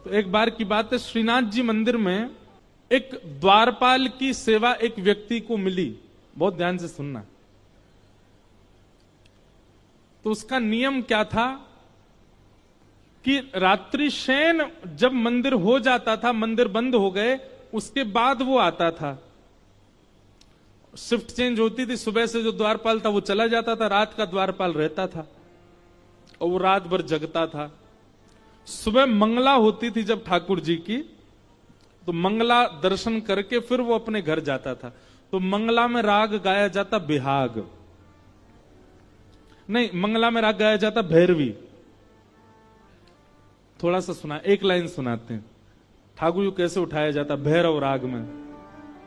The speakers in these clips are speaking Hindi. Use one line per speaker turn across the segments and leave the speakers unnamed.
तो एक बार की बात है, श्रीनाथ जी मंदिर में एक द्वारपाल की सेवा एक व्यक्ति को मिली। बहुत ध्यान से सुनना। तो उसका नियम क्या था कि रात्रि शयन जब मंदिर हो जाता था, मंदिर बंद हो गए, उसके बाद वो आता था। शिफ्ट चेंज होती थी, सुबह से जो द्वारपाल था वो चला जाता था, रात का द्वारपाल रहता था और वो रात भर जगता था। सुबह मंगला होती थी जब ठाकुर जी की, तो मंगला दर्शन करके फिर वो अपने घर जाता था। तो मंगला में राग गाया जाता बिहाग, नहीं, मंगला में राग गाया जाता भैरवी। थोड़ा सा सुना, एक लाइन सुनाते हैं। ठाकुर जी कैसे उठाया जाता भैरव राग में।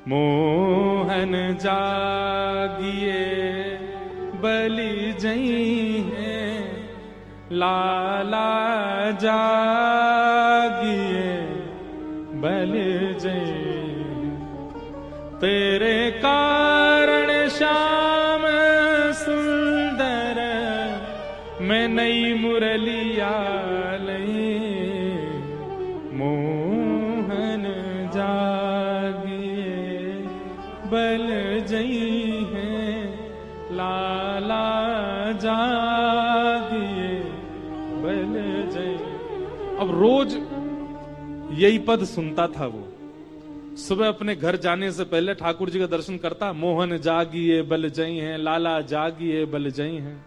मोहन जागिए बलि जई है, लाला जागिए बलि जई, तेरे कारण श्याम सुंदर मैं नई मुरलिया लई, मोहन जागिए बल जई है, लाला जागिए बल जई। अब रोज यही पद सुनता था वो। सुबह अपने घर जाने से पहले ठाकुर जी का दर्शन करता, मोहन जागिए बल जई हैं, लाला जागिए बल जई हैं।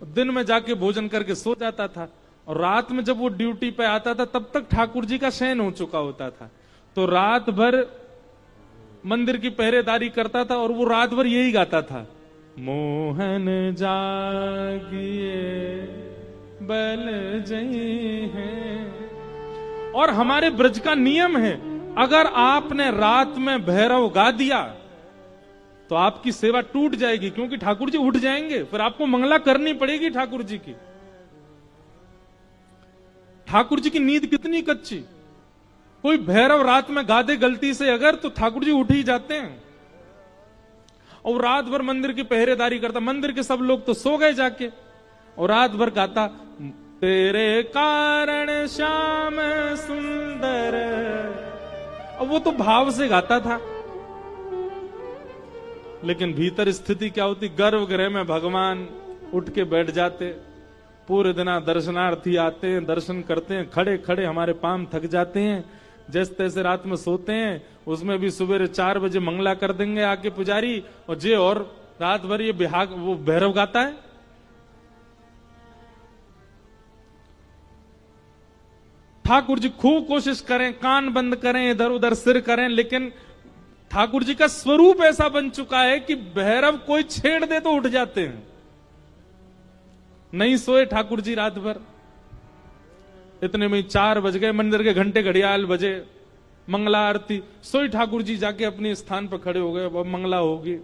दिन में जाके भोजन करके सो जाता था और रात में जब वो ड्यूटी पे आता था तब तक ठाकुर जी का शयन हो चुका होता था। तो रात भर मंदिर की पहरेदारी करता था और वो रात भर यही गाता था, मोहन जागिए बल जई हैं। और हमारे ब्रज का नियम है, अगर आपने रात में भैरव गा दिया तो आपकी सेवा टूट जाएगी, क्योंकि ठाकुर जी उठ जाएंगे, फिर आपको मंगला करनी पड़ेगी ठाकुर जी की। ठाकुर जी की नींद कितनी कच्ची। कोई भैरव रात में गा दे गलती से अगर, तो ठाकुर जी उठ ही जाते हैं। और रात भर मंदिर की पहरेदारी करता, मंदिर के सब लोग तो सो गए जाके, और रात भर गाता, तेरे कारण श्याम सुंदर। अब वो तो भाव से गाता था, लेकिन भीतर स्थिति क्या होती, गर्भगृह में भगवान उठ के बैठ जाते। पूरे दिन दर्शनार्थी आते हैं, दर्शन करते हैं, खड़े खड़े हमारे पांव थक जाते हैं। जैसे तैसे रात में सोते हैं, उसमें भी सुबह 4 बजे मंगला कर देंगे आके पुजारी, और रात भर ये बिहाग वो भैरव गाता है। ठाकुर जी खूब कोशिश करें, कान बंद करें, इधर उधर सिर करें, लेकिन ठाकुर जी का स्वरूप ऐसा बन चुका है कि भैरव कोई छेड़ दे तो उठ जाते हैं। नहीं सोए ठाकुर जी रात भर। इतने में 4 बज गए, मंदिर के घंटे घड़ियाल बजे, मंगला आरती। सोई ठाकुर जी जाके अपने स्थान पर खड़े हो गए, अब मंगला होगी।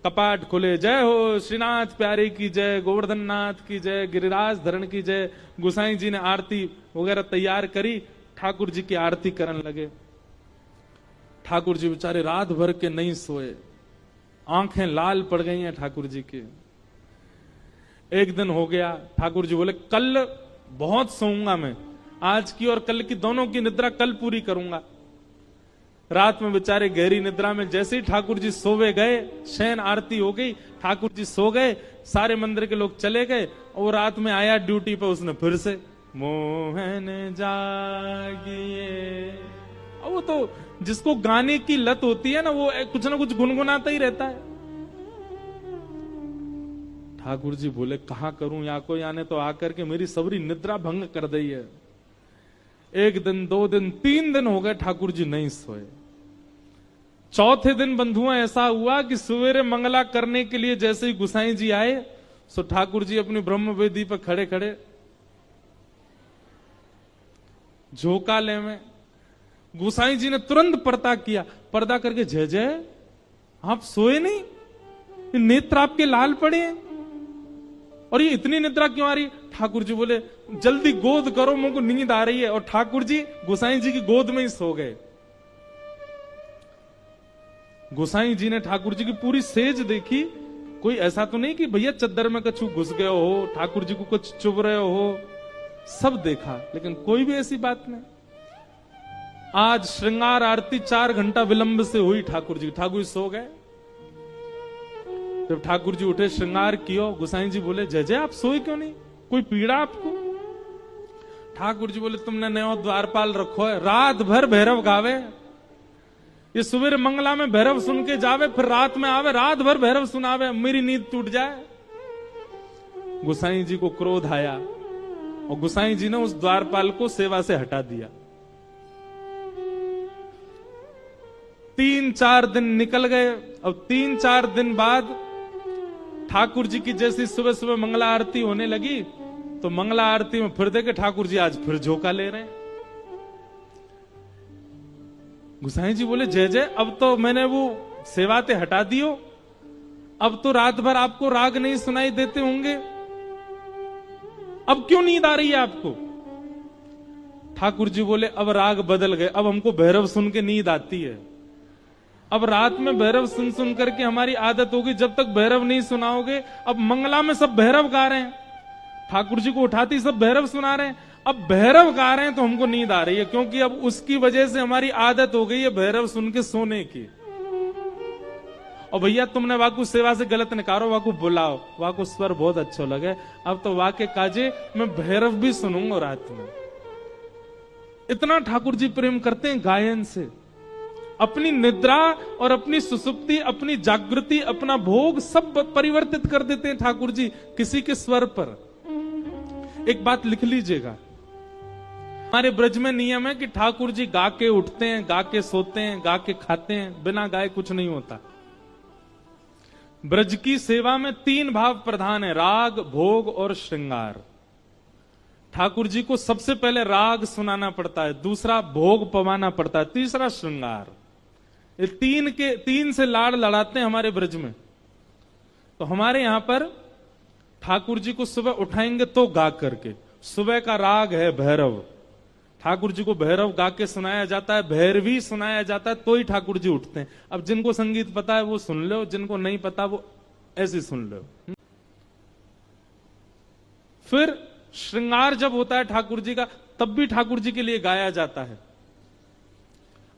कपाट खुले, जय हो श्रीनाथ प्यारे की जय, गोवर्धन नाथ की जय, गिरिराज धरण की जय। गुसाई जी ने आरती वगैरह तैयार करी, ठाकुर जी की आरती करने लगे। ठाकुर जी बेचारे रात भर के नहीं सोए, आंखें लाल पड़ गई हैं ठाकुर जी की। एक दिन हो गया, ठाकुर जी बोले कल बहुत सोऊंगा मैं, आज की और कल की दोनों की निद्रा कल पूरी करूंगा। रात में बेचारे गहरी निद्रा में, जैसे ही ठाकुर जी सोवे गए, शयन आरती हो गई, ठाकुर जी सो गए, सारे मंदिर के लोग चले गए, और रात में आया ड्यूटी पे उसने फिर से, मोहन जागिए। वो तो जिसको गाने की लत होती है ना, वो कुछ ना कुछ गुनगुनाता ही रहता है। ठाकुर जी बोले कहां करूं, या को याने तो आकर के मेरी सबरी निद्रा भंग कर दी है। 1 दिन 2 दिन 3 दिन हो गए, ठाकुर जी नहीं सोए। चौथे दिन बंधुआ ऐसा हुआ कि सवेरे मंगला करने के लिए जैसे ही गुसाई जी आए, सो ठाकुर जी अपनी ब्रह्म वेदी पर खड़े खड़े झोंकाले में। गुसाई जी ने तुरंत पर्दा किया, पर्दा करके, जय जय आप सोए नहीं, नेत्र आपके लाल पड़े हैं, और ये इतनी निद्रा क्यों आ रही? ठाकुर जी बोले जल्दी गोद करो, मुझको नींद आ रही है। और ठाकुर जी गुसाई जी की गोद में ही सो गए। गुसाई जी ने ठाकुर जी की पूरी सेज देखी, कोई ऐसा तो नहीं कि भैया चद्दर में कछु घुस गए हो, ठाकुर जी को कुछ चुभ रहे हो, सब देखा, लेकिन कोई भी ऐसी बात नहीं। आज श्रृंगार आरती 4 घंटा विलंब से हुई ठाकुर जी। ठाकुर जी सो गए। जब ठाकुर जी उठे, श्रृंगार कियो, गोसाई जी बोले जय जय, आप सोए क्यों नहीं, कोई पीड़ा आपको? ठाकुर जी बोले तुमने नयो द्वारपाल रखो है, रात भर भैरव गावे, ये सुबह मंगला में भैरव सुन के जावे, फिर रात में आवे, रात भर भैरव सुनावे, मेरी नींद टूट जाए। गोसाई जी को क्रोध आया और गोसाई जी ने उस द्वारपाल को सेवा से हटा दिया। 3-4 दिन निकल गए। अब 3-4 दिन बाद ठाकुर जी की जैसी सुबह सुबह मंगला आरती होने लगी, तो मंगला आरती में फिर देखे ठाकुर जी आज फिर झोंका ले रहे हैं। गोसाई जी बोले जय जय, अब तो मैंने वो सेवाते हटा दियो, अब तो रात भर आपको राग नहीं सुनाई देते होंगे, अब क्यों नींद आ रही है आपको? ठाकुर जी बोले अब राग बदल गए, अब हमको भैरव सुन के नींद आती है। अब रात में भैरव सुन सुन करके हमारी आदत होगी, जब तक भैरव नहीं सुनाओगे। अब मंगला में सब भैरव गा रहे हैं, ठाकुर जी को उठाती सब भैरव सुना रहे हैं, अब भैरव गा रहे हैं तो हमको नींद आ रही है, क्योंकि अब उसकी वजह से हमारी आदत हो गई है भैरव सुन के सोने की। और भैया तुमने वाकु सेवा से गलत निकारो, वाकु बुलाओ, वाकु स्वर बहुत अच्छा लगे, अब तो वाके काजे मैं भैरव भी सुनूंगा रात में। इतना ठाकुर जी प्रेम करते हैं गायन से। अपनी निद्रा और अपनी सुसुप्ति, अपनी जागृति, अपना भोग सब परिवर्तित कर देते हैं ठाकुर जी किसी के स्वर पर। एक बात लिख लीजिएगा, हमारे ब्रज में नियम है कि ठाकुर जी गा के उठते हैं, गा के सोते हैं, गा के खाते हैं, बिना गाए कुछ नहीं होता। ब्रज की सेवा में 3 भाव प्रधान है, राग, भोग और श्रृंगार। ठाकुर जी को सबसे पहले राग सुनाना पड़ता है, दूसरा भोग पवाना पड़ता है, तीसरा श्रृंगार। ये 3 से लाड़ लड़ाते हैं हमारे ब्रज में। तो हमारे यहां पर ठाकुर जी को सुबह उठाएंगे तो गा करके, सुबह का राग है भैरव, ठाकुर जी को भैरव गा के सुनाया जाता है, भैरवी सुनाया जाता है, तो ही ठाकुर जी उठते हैं। अब जिनको संगीत पता है वो सुन लो, जिनको नहीं पता वो ऐसे सुन लो। फिर श्रृंगार जब होता है ठाकुर जी का, तब भी ठाकुर जी के लिए गाया जाता है।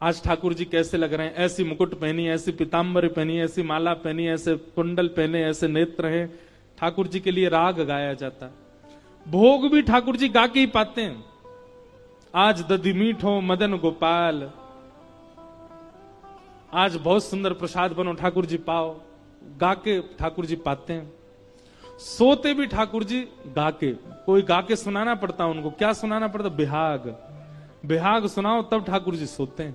आज ठाकुर जी कैसे लग रहे हैं, ऐसी मुकुट पहनी, ऐसी पीतांबर पहनी, ऐसी माला पहनी, ऐसे कुंडल पहने, ऐसे नेत्र हैं, ठाकुर जी के लिए राग गाया जाता है। भोग भी ठाकुर जी गा के ही पाते हैं। आज दधि मीठो मदन गोपाल, आज बहुत सुंदर प्रसाद बनो ठाकुर जी पाओ, गा के ठाकुर जी पाते हैं। सोते भी ठाकुर जी गा के, कोई गा के सुनाना पड़ता उनको। क्या सुनाना पड़ता? बिहाग, बिहाग सुनाओ तब ठाकुर जी सोते हैं।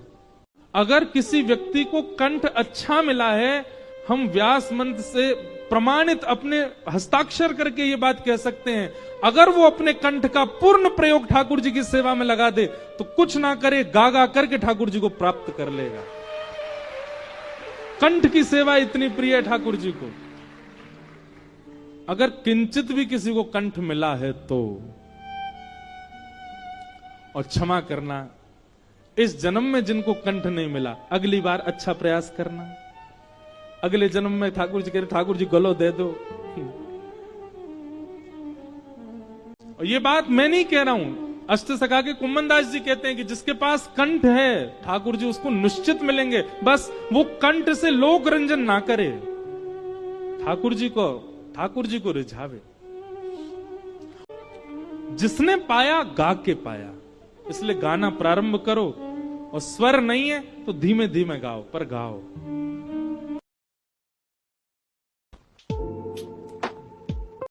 अगर किसी व्यक्ति को कंठ अच्छा मिला है, हम व्यास मंत्र से प्रमाणित अपने हस्ताक्षर करके ये बात कह सकते हैं, अगर वो अपने कंठ का पूर्ण प्रयोग ठाकुर जी की सेवा में लगा दे तो कुछ ना करे, गा गा करके ठाकुर जी को प्राप्त कर लेगा। कंठ की सेवा इतनी प्रिय है ठाकुर जी को। अगर किंचित भी किसी को कंठ मिला है तो, और क्षमा करना, इस जन्म में जिनको कंठ नहीं मिला, अगली बार अच्छा प्रयास करना। अगले जन्म में ठाकुर जी कह रहे ठाकुर जी गलो दे दो। और ये बात मैं नहीं कह रहा हूं, अष्टसखा के कुम्मनदास जी कहते हैं कि जिसके पास कंठ है ठाकुर जी उसको निश्चित मिलेंगे, बस वो कंठ से लोक रंजन ना करे, ठाकुर जी को रिझावे। जिसने पाया गा के पाया, इसलिए गाना प्रारंभ करो, और स्वर नहीं है तो धीमे धीमे गाओ, पर गाओ।